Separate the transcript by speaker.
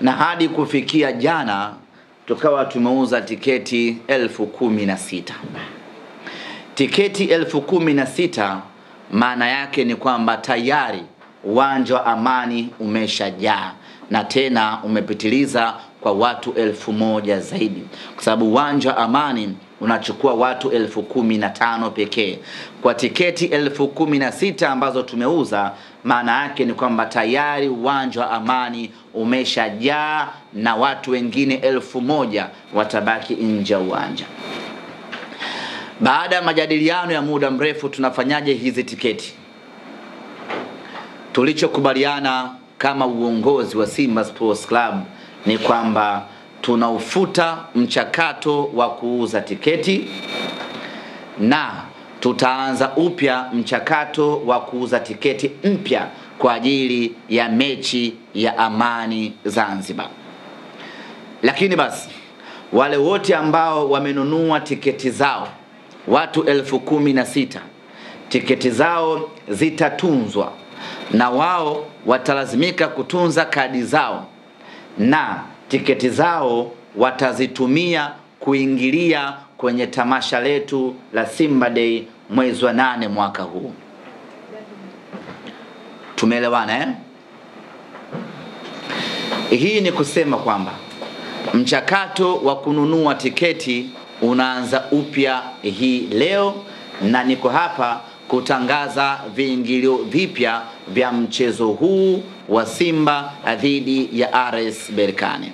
Speaker 1: na hadi kufikia jana tukawa tumeuza tiketi 16,000. Tiketi 16,000 maana yake ni kwamba tayari uwanja wa Amani umeshajaa na tena umepitiliza kwa watu 1,000 zaidi, kwa sababu uwanja wa Amani unachukua watu 15,000 pekee. Kwa tiketi 16,000 ambazo tumeuza, maana yake ni kwamba tayari uwanja wa Amani umeshajaa na watu wengine 1,000 watabaki nje ya uwanja. Baada ya majadiliano ya muda mrefu, tunafanyaje hizi tiketi? Tulichokubaliana kama uongozi wa Simba Sports Club ni kwamba tunaufuta mchakato wa kuuza tiketi na tutaanza upya mchakato wa kuuza tiketi mpya kwa ajili ya mechi ya Amani Zanzibar. Lakini basi wale wote ambao wamenunua tiketi zao, watu 16,000, tiketi zao zitatunzwa na wao watalazimika kutunza kadi zao na tiketi zao watazitumia kuingilia kwenye tamasha letu la Simba Day mwezi wa 8 mwaka huu. Tumeelewana eh? Hii ni kusema kwamba mchakato wa kununua tiketi unaanza upya hii leo, na niko hapa kutangaza viingilio vipya vya mchezo huu wa Simba dhidi ya RS Berkane.